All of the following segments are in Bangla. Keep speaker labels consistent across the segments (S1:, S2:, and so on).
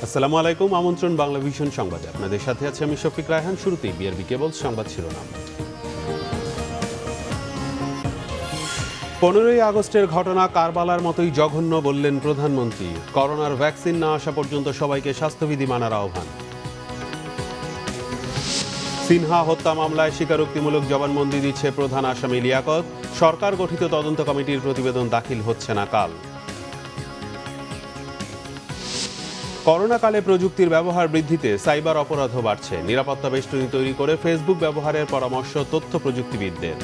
S1: আসসালামু আলাইকুম। আমন্ত্রণ বাংলা ভিশন সংবাদে আপনাদের সাথে আছে আমি শফিক রায়হান। শুরুতেই বিআরবি কেবল সংবাদ শিরোনাম। 15ই আগস্টের ঘটনা কারবালার মতোই জঘন্য বললেন প্রধানমন্ত্রী। করোনার ভ্যাকসিন না আসা পর্যন্ত সবাইকে স্বাস্থ্যবিধি মানার আহ্বান। সিনহা হত্যা মামলায় স্বীকারোক্তিমূলক জবানবন্দি দিচ্ছে প্রধান আসামি লিয়াকত। সরকার গঠিত তদন্ত কমিটির প্রতিবেদন দাখিল হচ্ছে না কাল। করোনাকালে প্রযুক্তির ব্যবহার বৃদ্ধিতে সাইবার অপরাধও বাড়ছে। নিরাপত্তা বেষ্টনী তৈরি করে ফেসবুক ব্যবহারের পরামর্শ তথ্য প্রযুক্তিবিদদের।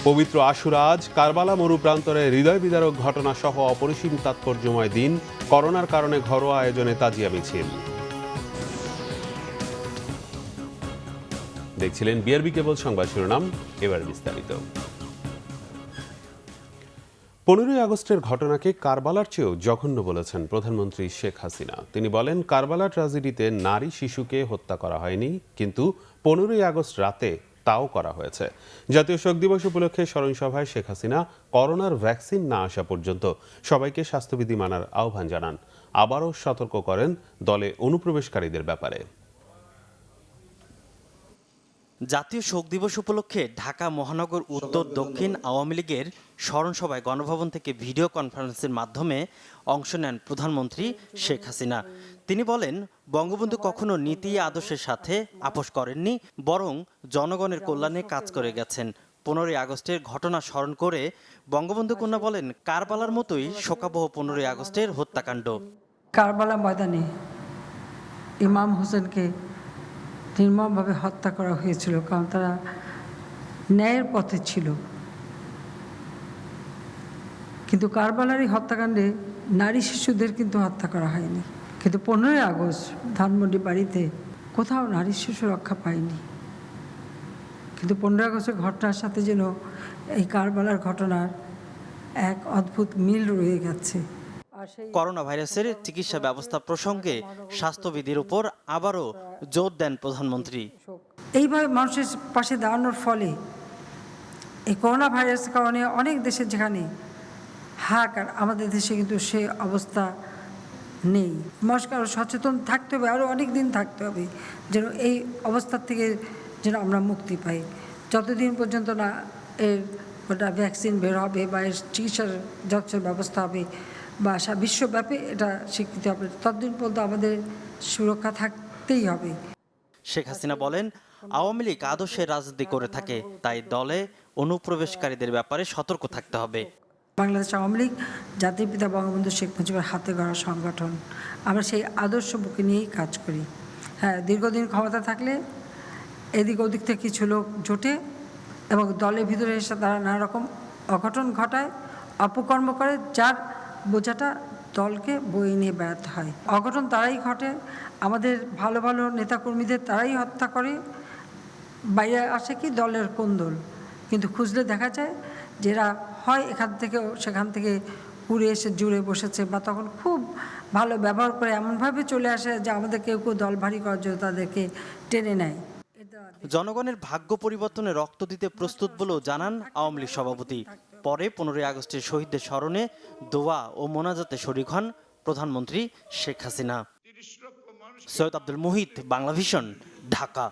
S1: পবিত্র আশুরা আজ, কারবালা মরু প্রান্তরে হৃদয় বিদারক ঘটনা সহ অপরিসীম তাৎপর্যময় দিন। করোনার কারণে ঘরোয়া আয়োজনে তাজিয়া মিছিল। দেখছিলেন বিআরবি কেবল সংবাদ শিরোনাম, এবার বিস্তারিত। 15ই আগস্টের ঘটনাকে কারবালার চেয়েও জঘন্য বলেছেন প্রধানমন্ত্রী শেখ হাসিনা। তিনি বলেন, কারবালা ট্র্যাজেডিতে নারী শিশুকে হত্যা করা হয়নি, কিন্তু 15ই আগস্ট রাতে তাও করা হয়েছে। জাতীয় শোক দিবস উপলক্ষে স্মরণসভায় শেখ হাসিনা করোনার ভ্যাকসিন না আসা পর্যন্ত সবাইকে স্বাস্থ্যবিধি মানার আহ্বান জানান। আবারও সতর্ক করেন দলে অনুপ্রবেশকারীদের ব্যাপারে।
S2: জাতীয় শোক দিবস উপলক্ষে ঢাকা মহানগর উত্তর দক্ষিণ আওয়ামী লীগের স্মরণসভায় গণভবন থেকে ভিডিও কনফারেন্সের মাধ্যমে অংশ নেন প্রধানমন্ত্রী শেখ হাসিনা। তিনি বলেন, বঙ্গবন্ধু কখনো নীতি আদর্শের সাথে আপোষ করেননি, বরং জনগণের কল্যাণে কাজ করে গেছেন। 15ই আগস্টের ঘটনা স্মরণ করে বঙ্গবন্ধু কন্যা বলেন, কারবালার মতোই শোকাবহ 15ই আগস্টের হত্যাকাণ্ড।
S3: কারবালা ময়দানে ইমাম হোসেনকে নির্মমভাবে হত্যা করা হয়েছিল, কারণ তারা ন্যায়ের পথে ছিল। কিন্তু কারবালার এই হত্যাকাণ্ডে নারী শিশুদের কিন্তু হত্যা করা হয়নি। কিন্তু 15ই আগস্ট ধানমন্ডি বাড়িতে কোথাও নারী শিশু রক্ষা পায়নি। কিন্তু 15ই আগস্টের ঘটনার সাথে যেন এই কারবালার ঘটনার এক অদ্ভুত মিল রয়ে গেছে।
S2: করোনা ভাইরাসের চিকিৎসা ব্যবস্থা প্রসঙ্গে স্বাস্থ্যবিধির উপর আবারও জোর দেন প্রধানমন্ত্রী।
S3: এইভাবে মানুষের পাশে দাঁড়ানোর ফলে এই করোনা ভাইরাসের কারণে অনেক দেশে যেখানে হাহাকার, আমাদের দেশে কিন্তু সে অবস্থা নেই। মানুষকে আরও সচেতন থাকতে হবে, আরও অনেক দিন থাকতে হবে, যেন এই অবস্থার থেকে যেন আমরা মুক্তি পাই। যতদিন পর্যন্ত না এর ওটা ভ্যাকসিন বের হবে বা এর চিকিৎসার যথেষ্ট ব্যবস্থা হবে বা বিশ্বব্যাপী এটা স্বীকৃতি হবে, ততদিন পর্যন্ত আমাদের সুরক্ষা থাকতেই হবে।
S2: শেখ হাসিনা বলেন, আওয়ামী লীগ আদর্শের রাজনীতি করে থাকে, তাই দলে অনুপ্রবেশকারীদের ব্যাপারে সতর্ক থাকতে হবে।
S3: বাংলাদেশ আওয়ামী লীগ জাতির পিতা বঙ্গবন্ধু শেখ মুজিবের হাতে গড়া সংগঠন। আমরা সেই আদর্শ বুকে নিয়েই কাজ করি। হ্যাঁ, দীর্ঘদিন ক্ষমতা থাকলে এদিক ওদিক থেকে কিছু লোক জোটে এবং দলের ভিতরে এসে তারা নানা রকম অঘটন ঘটায়, অপকর্ম করে, যার বোঝাটা দলকে বয়ে নিয়ে বেড়াতে হয়। অঘটন তারাই ঘটে, আমাদের ভালো ভালো নেতাকর্মীদের তারাই হত্যা করে। বাইরে আসে কি দলের কোন্দল, কিন্তু খুঁজলে দেখা যায় যেরা হয় এখান থেকেও সেখান থেকে উড়ে এসে জুড়ে বসেছে, বা তখন খুব ভালো ব্যবহার করে এমনভাবে চলে আসে যে আমাদের কেউ কেউ দল ভারী করার জন্য তাদেরকে টেনে নেয়।
S2: জনগণের ভাগ্য পরিবর্তনে রক্ত দিতে প্রস্তুত বলেও জানান আওয়ামী লীগ সভাপতি। পরে 15ই আগস্টের শহীদদের স্মরণে দোয়া ও মোনাজাতে শরীক হন প্রধানমন্ত্রী শেখ হাসিনা। সৈয়দ আব্দুল মুহিত, বাংলা ভিশন, ঢাকা।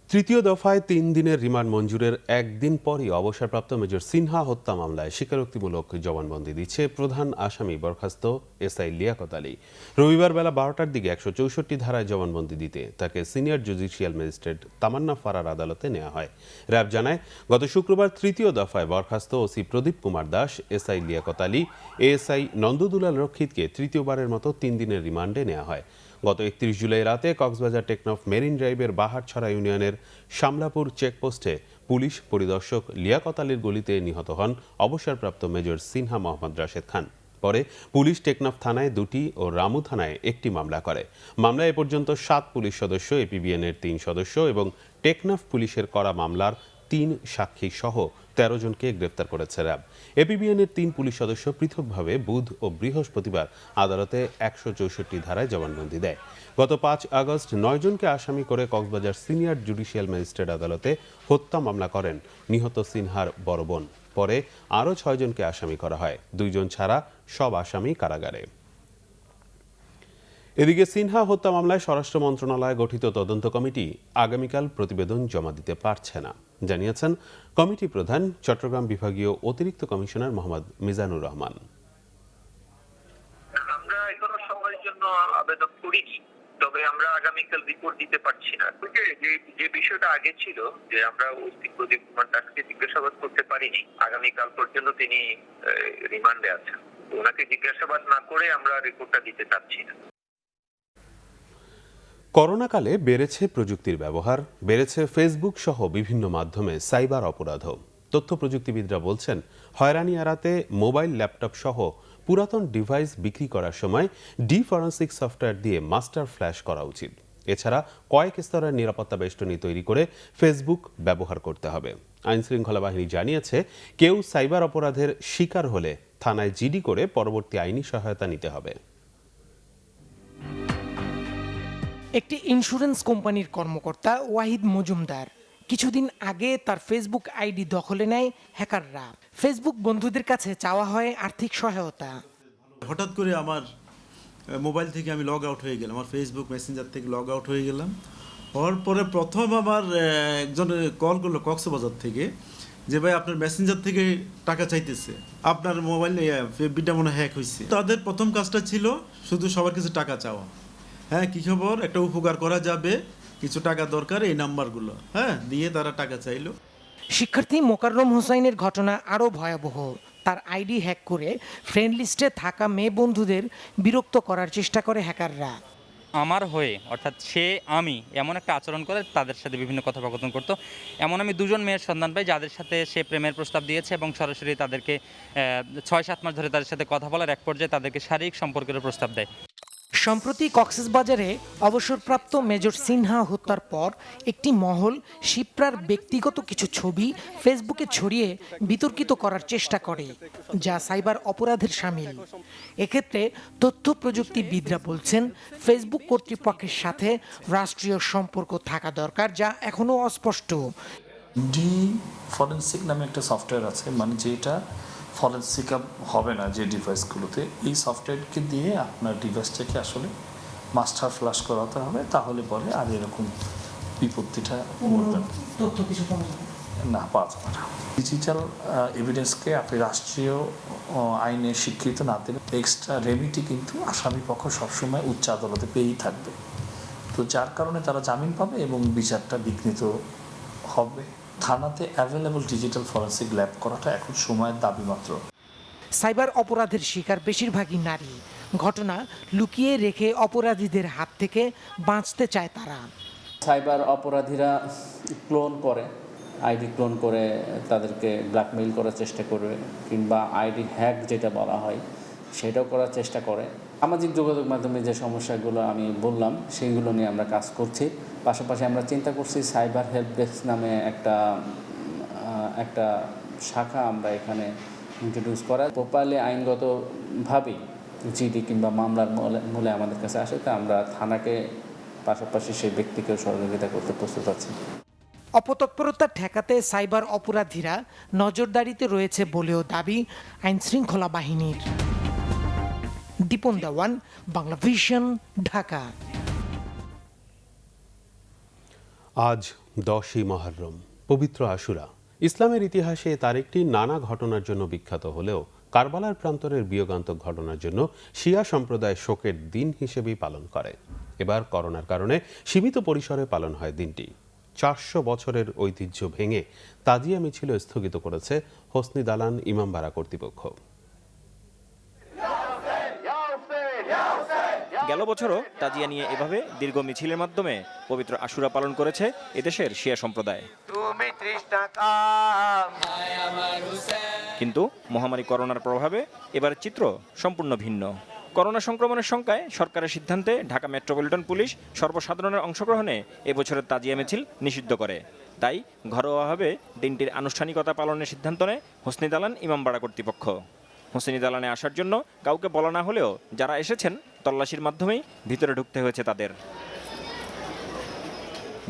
S1: তৃতীয় দফায় 3 দিনের রিমান্ড মঞ্জুরের একদিন পরই অবসরপ্রাপ্ত মেজর সিনহা হত্যা মামলায় স্বীকারোক্তিমূলক জবানবন্দি দিচ্ছে প্রধান আসামি বরখাস্ত এসআই লিয়াকত আলী। রবিবার বেলা 12টার দিকে 164 ধারায় জবানবন্দি দিতে তাকে সিনিয়র জুডিশিয়াল ম্যাজিস্ট্রেট তামান্না ফারার আদালতে নেওয়া হয়। র্যাব জানায়, গত শুক্রবার তৃতীয় দফায় বরখাস্ত ওসি প্রদীপ কুমার দাস, এসআই লিয়াকত আলী, এএসআই নন্দদুলাল রক্ষিতকে তৃতীয়বারের মতো 3 দিনের রিমান্ডে নেওয়া হয়। গত 31 জুলাই রাতে কক্সবাজার টেকনাফ মেরিন ড্রাইভের বাহারছড়া ইউনিয়নের শামলাপুর চেকপোস্টে পুলিশ পরিদর্শক লিয়াকত আলীর গুলিতে নিহত হন অবসরপ্রাপ্ত মেজর সিনহা মোহাম্মদ রাশেদ খান। পরে পুলিশ টেকনাফ থানায় 2টি ও রামু থানায় 1টি মামলা করে। মামলায় এ পর্যন্ত 7 পুলিশ সদস্য, এপিবিএনের 3 সদস্য এবং টেকনাফ পুলিশের করা মামলার 3 সাক্ষী সহ 13 জনকে গ্রেফতার করেছে র্যাব। এপিবিএনের 3 পুলিশ সদস্য পৃথকভাবে বুধ ও বৃহস্পতিবার আদালতে 164 ধারায় জবানবন্দি দেয়। গত 5 আগস্ট 9 জনকে আসামি করে কক্সবাজার সিনিয়র জুডিশিয়াল ম্যাজিস্ট্রেট আদালতে হত্যা মামলা করেন নিহত সিনহার বড় বোন। পরে আরও 6 জনকে আসামি করা হয়। 2 জন ছাড়া সব আসামি কারাগারে। এদিকে সিনহা হত্যা মামলায় স্বরাষ্ট্র মন্ত্রণালয় গঠিত তদন্ত কমিটি আগামীকাল প্রতিবেদন জমা দিতে পারছে না, জানিয়েছেন কমিটি প্রধান চট্টগ্রাম বিভাগীয় অতিরিক্ত কমিশনার মোহাম্মদ মিজানুর রহমান।
S4: আমরা এখনো সময়ের জন্য আবেদন করিনি, তবে আমরা আগামীকাল রিপোর্ট দিতে পারছি না। যে বিষয়টা আগে ছিল যে আমরা ওসি প্রদীপ কুমার দাসকে জিজ্ঞাসাবাদ করতে পারিনি, আগামীকাল পর্যন্ত তিনি রিমান্ডে আছেন। ওনাকে জিজ্ঞাসাবাদ না করে আমরা রিপোর্টটা দিতে চাচ্ছি না।
S1: করোনাকালে বেড়েছে প্রযুক্তির ব্যবহার, বেড়েছে ফেসবুক সহ বিভিন্ন মাধ্যমে সাইবার অপরাধও। তথ্য প্রযুক্তিবিদরা বলছেন, হয়রানি এড়াতে মোবাইল, ল্যাপটপ সহ পুরাতন ডিভাইস বিক্রি করার সময় ফরেনসিক সফটওয়্যার দিয়ে মাস্টার ফ্ল্যাশ করা উচিত। এছাড়া কয়েক স্তরের নিরাপত্তা বেষ্টনী তৈরি করে ফেসবুক ব্যবহার করতে হবে। আইনশৃঙ্খলা বাহিনী জানিয়েছে, কেউ সাইবার অপরাধের শিকার হলে থানায় জিডি করে পরবর্তী আইনি সহায়তা নিতে হবে।
S5: একটি ইন্স্যুরেন্স কোম্পানির কর্মকর্তা ওয়াহিদ মজুমদার কিছুদিন আগে তার ফেসবুক আইডি দখলে নেয় হ্যাকাররা। ফেসবুক বন্ধুদের কাছে চাওয়া হয় আর্থিক সহায়তা।
S6: হঠাৎ করে আমার মোবাইল থেকে আমি লগ আউট হয়ে গেলাম, আমার ফেসবুক মেসেঞ্জার থেকে লগ আউট হয়ে গেলাম। হওয়ার পরে প্রথম আমার একজন কল করলো কক্সবাজার থেকে, যে ভাই আপনার মেসেঞ্জার থেকে টাকা চাইতেছে, আপনার মোবাইল বিটা মনে হ্যাক হয়েছে। তাদের প্রথম কাজটা ছিল শুধু সবার কাছে টাকা চাওয়া। হ্যাঁ, কি খবর, একটা উপকার করা যাবে, কিছু টাকা দরকার, এই নাম্বারগুলো দিয়ে তারা টাকা চাইলো।
S5: শিক্ষার্থী মোকাররম হোসাইনের ঘটনা আরও ভয়াবহ। তার আইডি হ্যাক করে ফ্রেন্ড লিস্টে থাকা মেয়ে বন্ধুদের বিরক্ত করার চেষ্টা করে হ্যাকাররা।
S7: আমার হয়ে, অর্থাৎ আমি এমন একটা আচরণ করে তাদের সাথে বিভিন্ন কথোপকথন করতো। এমন আমি 2 জন মেয়ের সন্ধান পাই যাদের সাথে সে প্রেমের প্রস্তাব দিয়েছে এবং সরাসরি তাদেরকে 6-7 মাস ধরে তাদের সাথে কথা বলার এক পর্যায়ে তাদেরকে শারীরিক সম্পর্কের প্রস্তাব দেয়।
S5: সম্প্রতি কক্সবাজারে অবসরপ্রাপ্ত মেজর সিনহা হত্যার পর একটি মহল শিপ্রার ব্যক্তিগত কিছু ছবি ফেসবুকে ছড়িয়ে বিতর্কিত করার চেষ্টা করে, যা সাইবার অপরাধের শামিল। এক্ষেত্রে তথ্য প্রযুক্তিবিদরা বলছেন, ফেসবুক কর্তৃপক্ষের সাথে রাষ্ট্রীয় সম্পর্ক থাকা দরকার, যা এখনও অস্পষ্ট।
S8: ফরেনসিক নামে একটা সফটওয়্যার আছে, মানে যেটা ফরেনসিক হবে না যে ডিভাইসগুলোতে, এই সফটওয়্যারকে দিয়ে আপনার ডিভাইসটাকে আসলে মাস্টার ফ্ল্যাশ করাতে হবে, তাহলে পরে আর এরকম বিপত্তিটা না পাওয়া যাবে না। ডিজিটাল এভিডেন্সকে আপনি রাষ্ট্রীয় আইনে স্বীকৃত না দিলে এক্সট্রা রেমিটি কিন্তু আসামি পক্ষ সবসময় উচ্চ আদালতে পেয়েই থাকবে। তো যার কারণে তারা জামিন পাবে এবং বিচারটা বিঘ্নিত হবে। থানাতে অ্যাভেলেবল ডিজিটাল ফরেনসিক ল্যাব করাটা এখন সময়ের দাবি মাত্র।
S5: সাইবার অপরাধের শিকার বেশিরভাগই নারী। ঘটনা লুকিয়ে রেখে অপরাধীদের হাত থেকে বাঁচতে চায় তারা।
S9: সাইবার অপরাধীরা ক্লোন করে, আইডি ক্লোন করে তাদেরকে ব্ল্যাকমেইল করার চেষ্টা করবে, কিংবা আইডি হ্যাক যেটা বলা হয় সেটাও করার চেষ্টা করে। সামাজিক যোগাযোগ মাধ্যমে যে সমস্যাগুলো আমি বললাম সেইগুলো নিয়ে আমরা কাজ করছি। পাশাপাশি আমরা চিন্তা করছি সাইবার হেল্প ডেস্ক নামে একটা শাখা আমরা এখানে ইন্ট্রোডিউস করা। প্রপারলি আইনগতভাবেই জিডি কিংবা মামলার মূলে আমাদের কাছে আসে, তা আমরা থানাকে পাশাপাশি সেই ব্যক্তিকেও সহযোগিতা করতে প্রস্তুত আছি।
S5: অপতৎপরতা ঠেকাতে সাইবার অপরাধীরা নজরদারিতে রয়েছে বলেও দাবি আইনশৃঙ্খলা বাহিনীর। দীপন দেওয়ান, বাংলা ভিশন, ঢাকা।
S1: আজ 10ই মুহররম, পবিত্র আশুরা। ইসলামের ইতিহাসে তারিখটি নানা ঘটনার জন্য বিখ্যাত হলেও কারবালার প্রান্তরের বিয়োগান্তক ঘটনার জন্য শিয়া সম্প্রদায় শোকের দিন হিসেবেই পালন করে। এবার করোনার কারণে সীমিত পরিসরে পালন হয় দিনটি। 400 বছরের ঐতিহ্য ভেঙে তাজিয়া মিছিল স্থগিত করেছে হোসনি দালান ইমামবাড়া কর্তৃপক্ষ।
S10: গেল বছরও তাজিয়া নিয়ে এভাবে দীর্ঘ মিছিলের মাধ্যমে পবিত্র আশুরা পালন করেছে এদেশের শিয়া সম্প্রদায়। কিন্তু মহামারী করোনার প্রভাবে এবার চিত্র সম্পূর্ণ ভিন্ন। করোনা সংক্রমণের শঙ্কায় সরকারের সিদ্ধান্তে ঢাকা মেট্রোপলিটন পুলিশ সর্বসাধারণের অংশগ্রহণে এবছরের তাজিয়া মিছিল নিষিদ্ধ করে। তাই ঘরোয়াভাবে দিনটির আনুষ্ঠানিকতা পালনের সিদ্ধান্ত নেয় হোসনি দালান ইমামবাড়া কর্তৃপক্ষ। হোসনি দালানে আসার জন্য কাউকে বলা না হলেও যারা এসেছেন তল্লাশির মাধ্যমেই ভিতরে ঢুকতে হয়েছে তাদের।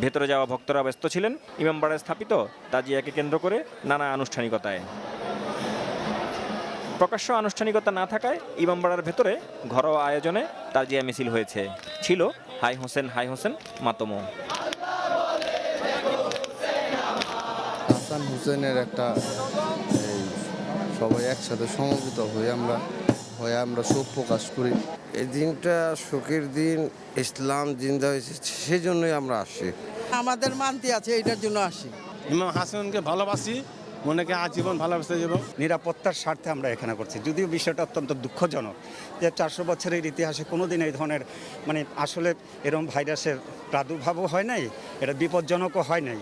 S10: ভেতরে যাওয়া ভক্তরা ব্যস্ত ছিলেন ইমামবাড়ায় স্থাপিত তাজিয়াকে কেন্দ্র করে নানা আনুষ্ঠানিকতায়। প্রকাশ্য আনুষ্ঠানিকতা না থাকায় ইমামবাড়ার ভেতরে ঘরোয়া আয়োজনে তাজিয়া মিছিল হয়েছে। ছিল হাই হোসেন মাতমো।
S11: হাসান হুসেনের একটা সবাই একসাথে সমবেত হয়ে আমরা শোক প্রকাশ করি। এই দিনটা শোকের দিন, ইসলাম জিন্দা হয়েছে, সেজন্যই আমরা আসি।
S12: আমাদের মানতি আছে, এইটার জন্য আসি।
S13: ইমাম হাসানকে ভালোবাসি, মনেকে আজীবন ভালোবাসতে যাব।
S14: নিরাপত্তার স্বার্থে আমরা এখানে করছি, যদিও বিষয়টা অত্যন্ত দুঃখজনক যে 400 বছরের ইতিহাসে কোনোদিন এই ধরনের আসলে এরকম ভাইরাসের প্রাদুর্ভাবও হয় নাই, এটা বিপজ্জনকও হয় নাই।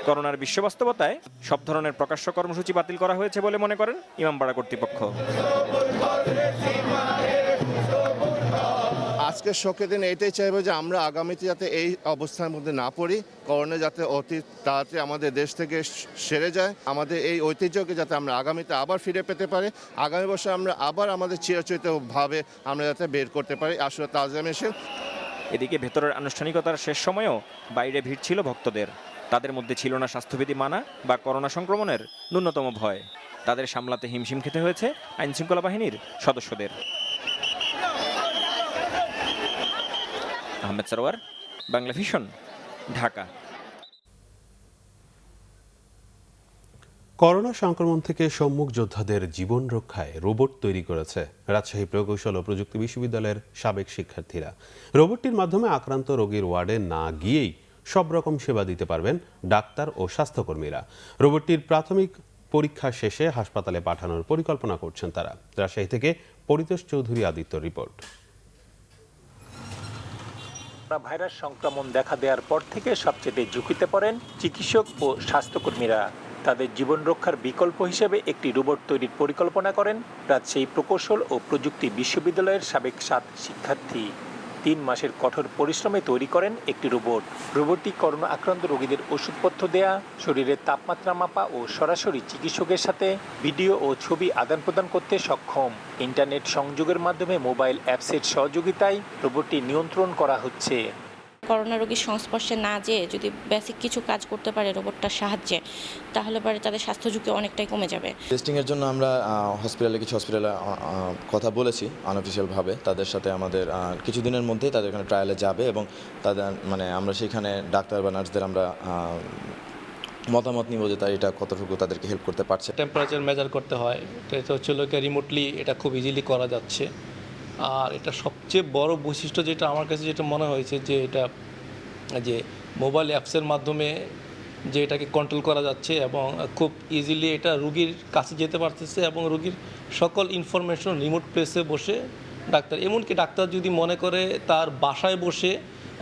S10: করোনার বিশ্ব বাস্তবতায় সব ধরনের প্রকাশ্য কর্মসূচি বাতিল করা হয়েছে বলে মনে করেন ইমামবাড়া কর্তৃপক্ষ।
S11: আজকে শোকের দিন এইটাই চাইবো যে আমরা আগামীতে যাতে এই অবস্থার মধ্যে না পড়ি, করোনা যাতে অতি তাড়াতাড়ি আমাদের দেশ থেকে সেরে যায়, আমাদের এই ঐতিহ্যকে যাতে আমরা আগামীতে আবার ফিরে পেতে পারি, আগামী বছর আমরা আবার আমাদের চিরাচরিতভাবে আমরা যাতে বের করতে পারি আসলে তাজিয়া মিছিল।
S10: এদিকে ভেতরের আনুষ্ঠানিকতার শেষ সময়েও বাইরে ভিড় ছিল ভক্তদের। তাদের মধ্যে ছিল না স্বাস্থ্যবিধি মানা বা করোনা সংক্রমণের ন্যূনতম ভয়। তাদের সামলাতে হিমশিম খেতে হয়েছে আইনশৃঙ্খলা বাহিনীর সদস্যদের। আহমেদ সরোয়ার, বাংলা ভিশন, ঢাকা।
S1: করোনা সংক্রমণ থেকে সম্মুখ যোদ্ধাদের জীবন রক্ষায় রোবট তৈরি করেছে রাজশাহী প্রকৌশল ও প্রযুক্তি বিশ্ববিদ্যালয়ের সাবেক শিক্ষার্থীরা। রোবটটির মাধ্যমে আক্রান্ত রোগীর ওয়ার্ডে না গিয়েই সব রকম সেবা দিতে পারবেন ডাক্তার ও স্বাস্থ্যকর্মীরা। রোবটটির প্রাথমিক পরীক্ষা শেষে হাসপাতালে পাঠানোর পরিকল্পনা করছেন তারা। রাজশাহী থেকে পরিতোষ চৌধুরী আদিত্য রিপোর্ট।
S15: ভাইরাস সংক্রমণ দেখা দেওয়ার পর থেকে সবচেয়ে ঝুঁকিতে পড়েন চিকিৎসক ও স্বাস্থ্যকর্মীরা। তাদের জীবন রক্ষার বিকল্প হিসেবে একটি রোবট তৈরির পরিকল্পনা করেন রাজশাহী প্রকৌশল ও প্রযুক্তি বিশ্ববিদ্যালয়ের সাবেক 7 শিক্ষার্থী। 3 মাসের কঠোর পরিশ্রমে তৈরি করেন একটি রোবট। রোবটটি করোনা আক্রান্ত রোগীদের ওষুধপত্র দেয়া, শরীরের তাপমাত্রা মাপা ও সরাসরি চিকিৎসকের সাথে ভিডিও ও ছবি আদান প্রদান করতে সক্ষম। ইন্টারনেট সংযোগের মাধ্যমে মোবাইল অ্যাপসের সহযোগিতায় রোবটটি নিয়ন্ত্রণ করা হচ্ছে।
S16: করোনা রোগীর সংস্পর্শে না যেয়ে যদি বেসিক কিছু কাজ করতে পারে রোবটটার সাহায্যে, তাহলে পরে তাদের স্বাস্থ্য ঝুঁকি অনেকটাই কমে যাবে।
S17: টেস্টিংয়ের জন্য আমরা কিছু হসপিটালে কথা বলেছি আনঅফিসিয়ালভাবে। তাদের সাথে আমাদের কিছুদিনের মধ্যেই তাদের এখানে ট্রায়ালে যাবে এবং তাদের আমরা সেখানে ডাক্তার বা নার্সদের আমরা মতামত নিব যে তারা এটা কতটুকু তাদেরকে হেল্প করতে পারছে।
S18: টেম্পারেচার মেজার করতে হয়, এটা হচ্ছে রিমোটলি এটা খুব ইজিলি করা যাচ্ছে। আর এটা সবচেয়ে বড় বৈশিষ্ট্য যেটা আমার কাছে যেটা মনে হয়েছে যে এটা যে মোবাইল অ্যাপসের মাধ্যমে যে এটাকে কন্ট্রোল করা যাচ্ছে এবং খুব ইজিলি এটা রুগীর কাছে যেতে পারতেছে এবং রুগীর সকল ইনফরমেশন রিমোট প্লেসে বসে ডাক্তার, এমনকি ডাক্তার যদি মনে করে তার বাসায় বসে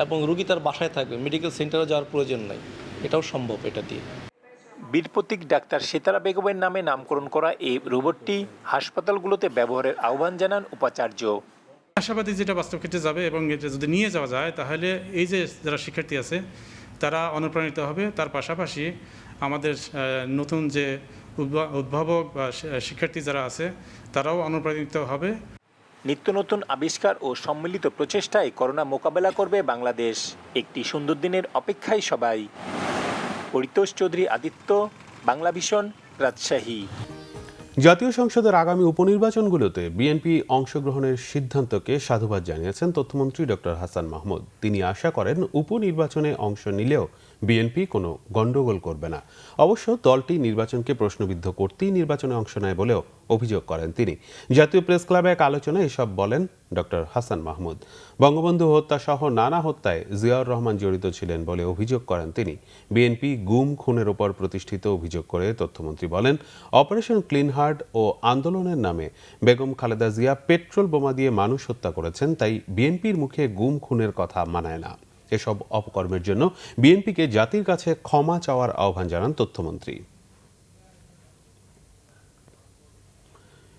S18: এবং রুগী তার বাসায় থাকবে, মেডিকেল সেন্টারে যাওয়ার প্রয়োজন নাই, এটাও সম্ভব এটা দিয়ে।
S15: বীর প্রতীক ডাক্তার সিতারা বেগমের নামে নামকরণ করা এই রোবটটি হাসপাতালগুলোতে ব্যবহারের আহ্বান জানান উপাচার্য।
S19: আশাবাদী যেটা বাস্তব ক্ষেত্রে যাবে এবং এটা যদি নিয়ে যাওয়া যায় তাহলে এই যে যারা শিক্ষার্থী আছে তারা অনুপ্রাণিত হবে। তার পাশাপাশি আমাদের নতুন যে উদ্ভাবক বা শিক্ষার্থী যারা আছে তারাও অনুপ্রাণিত হবে।
S15: নিত্য নতুন আবিষ্কার ও সম্মিলিত প্রচেষ্টায় করোনা মোকাবেলা করবে বাংলাদেশ। একটি সুন্দর দিনের অপেক্ষায় সবাই। পরিতোষ চৌধুরী আদিত্য, বাংলা ভিশন, রাজশাহী।
S1: জাতীয় সংসদের আগামী উপনির্বাচনগুলোতে বিএনপি অংশগ্রহণের সিদ্ধান্তকে সাধুবাদ জানিয়েছেন তথ্যমন্ত্রী ডক্টর হাসান মাহমুদ। তিনি আশা করেন উপনির্বাচনে অংশ নিলেও বিএনপি কোনো গণ্ডগোল করবে না। অবশ্য দলটি নির্বাচনকে প্রশ্নবিদ্ধ করতেই নির্বাচনে অংশ নেয় বলেও অভিযোগ করেন তিনি। জাতীয় প্রেস ক্লাবে এক আলোচনায় এসব বলেন ডক্টর হাসান মাহমুদ। বঙ্গবন্ধু হত্যা সহ নানা হত্যায় জিয়াউর রহমান জড়িত ছিলেন বলে অভিযোগ করেন তিনি। বিএনপি গুম খুনের ওপর প্রতিষ্ঠিত অভিযোগ করে তথ্যমন্ত্রী বলেন, অপারেশন ক্লিন হার্ট ও আন্দোলনের নামে বেগম খালেদা জিয়া পেট্রোল বোমা দিয়ে মানুষ হত্যা করেছেন, তাই বিএনপির মুখে গুম খুনের কথা মানায় না। এসব অপকর্মের জন্য বিএনপিকে জাতির কাছে ক্ষমা চাওয়ার আহ্বান জানান তথ্যমন্ত্রী।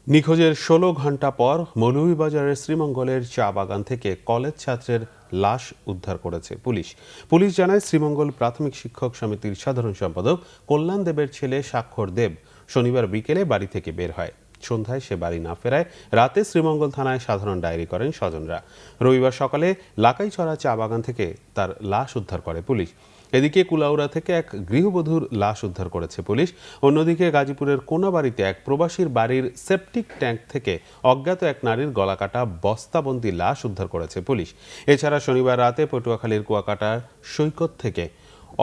S1: নিখোঁজের 16 ঘণ্টা পর মৌলভীবাজারের শ্রীমঙ্গলের চা বাগান থেকে কলেজ ছাত্রের লাশ উদ্ধার করেছে পুলিশ। পুলিশ জানায়, শ্রীমঙ্গল প্রাথমিক শিক্ষক সমিতির সাধারণ সম্পাদক কল্যাণ দেবের ছেলে স্বাক্ষর দেব শনিবার বিকেলে বাড়ি থেকে বের হয়। সন্ধ্যায় সে বাড়ি না ফেরায় রাতে শ্রীমঙ্গল থানায় সাধারণ ডায়েরি করেন স্বজনরা। রবিবার সকালে লাকাইছড়া চা বাগান থেকে তার লাশ উদ্ধার করে পুলিশ। এদিকে কুলাউড়া থেকে এক গৃহবধূর লাশ উদ্ধার করেছে পুলিশ। অন্যদিকে গাজীপুরের কোনাবাড়িতে এক প্রবাসীর বাড়ির সেপটিক ট্যাঙ্ক থেকে অজ্ঞাত এক নারীর গলাকাটা বস্তাবন্দি লাশ উদ্ধার করেছে পুলিশ। এছাড়া শনিবার রাতে পটুয়াখালীর কুয়াকাটার সৈকত থেকে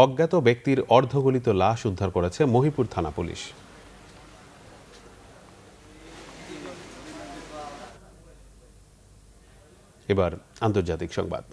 S1: অজ্ঞাত ব্যক্তির অর্ধগলিত লাশ উদ্ধার করেছে মহিপুর থানা পুলিশ। এবার আন্তর্জাতিক সংবাদ।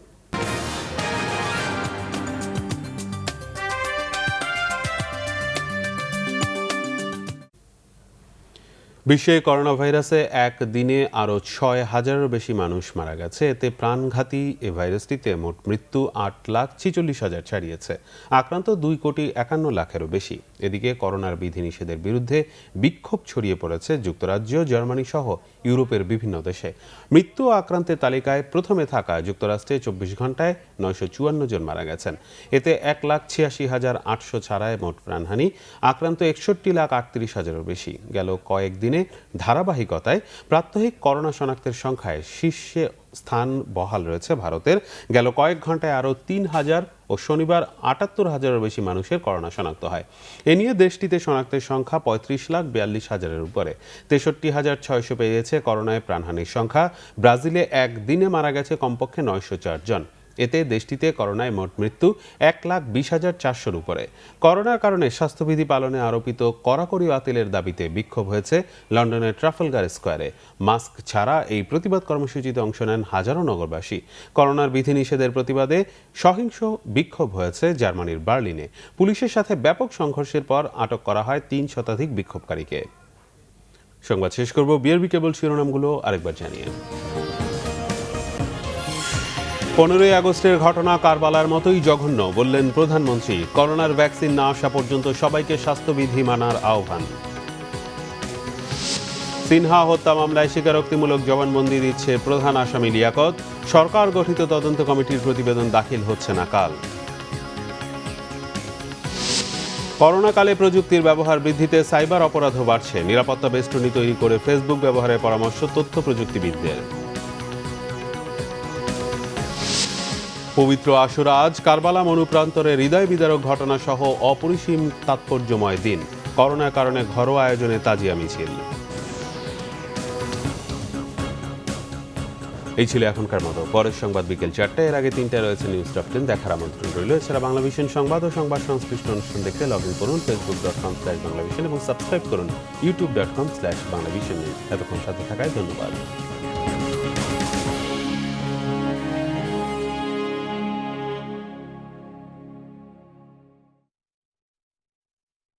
S1: বিশ্বে করোনা ভাইরাসে একদিনে আরও ৬,০০০-এরও বেশি মানুষ মারা গেছে। এতে প্রাণঘাতী এ ভাইরাসটিতে মোট মৃত্যু ৮,৪৬,০০০ ছাড়িয়েছে। আক্রান্ত ২,৫১,০০,০০০-এরও বেশি। এদিকে করোনার বিধিনিষেধের বিরুদ্ধে বিক্ষোভ ছড়িয়ে পড়েছে যুক্তরাজ্য, জার্মানি সহ ইউরোপের বিভিন্ন দেশে। মৃত্যু ও আক্রান্তের তালিকায় প্রথমে থাকা যুক্তরাষ্ট্রে ২৪ ঘন্টায় ৯৫৪ জন মারা গেছেন। এতে ১,৮৬,৮০০ ছাড়ায় মোট প্রাণহানি। আক্রান্ত ৬১,৩৮,০০০-এরও বেশি। গেল কয়েকদিনে ধারাবাহিকতায় প্রাত্যহিক করোনা শনাক্তের সংখ্যায় শীর্ষে স্থান বহাল রয়েছে ভারতের। গেল কয়েক ঘন্টায় আরও ৩,০০০ ও শনিবার ৭৮,০০০-এরও বেশি মানুষের করোনা শনাক্ত হয়। এ নিয়ে দেশটিতে শনাক্তের সংখ্যা ৩৫,৪২,০০০-এর উপরে। ৬৩,৬০০ পেরিয়েছে করোনায় প্রাণহানির সংখ্যা। ব্রাজিলে একদিনে মারা গেছে কমপক্ষে ৯০৪ জন। এতে দেশটিতে করোনায় মোট মৃত্যু ১,২০,৪০০-র উপরে। করোনার কারণে স্বাস্থ্যবিধি পালনে আরোপিত কড়াকড়ি বাতিলের দাবিতে বিক্ষোভ হয়েছে লন্ডনের ট্রাফালগার স্কোয়ারে। মাস্ক ছাড়া এই প্রতিবাদ কর্মসূচিতে অংশ নেন হাজারো নগরবাসী। করোনার বিধিনিষেধের প্রতিবাদে সহিংস বিক্ষোভ হয়েছে জার্মানির বার্লিনে। পুলিশের সাথে ব্যাপক সংঘর্ষের পর আটক করা হয় ৩ শতাধিক বিক্ষোভকারীকে। সংবাদ শেষ করব বিআরবি কেবল শিরোনামগুলো আরেকবার জানিয়ে। ১৫ই আগস্টের ঘটনা কারবালার মতোই জঘন্য বললেন প্রধানমন্ত্রী। করোনার ভ্যাকসিন না আসা পর্যন্ত সবাইকে স্বাস্থ্যবিধি মানার আহ্বান। সিনহা হত্যা মামলায় স্বীকারোক্তিমূলক জবানবন্দি দিচ্ছে প্রধান আসামি লিয়াকত। সরকার গঠিত তদন্ত কমিটির প্রতিবেদন দাখিল হচ্ছে না কাল। করোনাকালে প্রযুক্তির ব্যবহার বৃদ্ধিতে সাইবার অপরাধও বাড়ছে। নিরাপত্তা বেষ্টনী তৈরি করে ফেসবুক ব্যবহারের পরামর্শ তথ্য প্রযুক্তিবিদদের। পবিত্র আশুরা আজ। কারবালা মনুপ্রান্তরে হৃদয় বিদারক ঘটনা সহ অপরিসীম তাৎপর্যময় দিন। করোনার কারণে ঘরোয়া আয়োজনে তাজিয়া মিছিল। এই ছিল এখনকার মতো। পরের সংবাদ বিকেল ৪টায়। এর আগে ৩টায় রয়েছে নিউজ টপ 10 দেখার আমন্ত্রণ রইল। এছাড়া বাংলাভিশন সংবাদ ও সংবাদ সংশ্লিষ্ট অনুষ্ঠান দেখতে লগ ইন করুন facebook.com/বাংলাভিশন এবং সাবস্ক্রাইব করুন youtube.com/বাংলাভিশন। এতক্ষণ সাথে থাকায় ধন্যবাদ।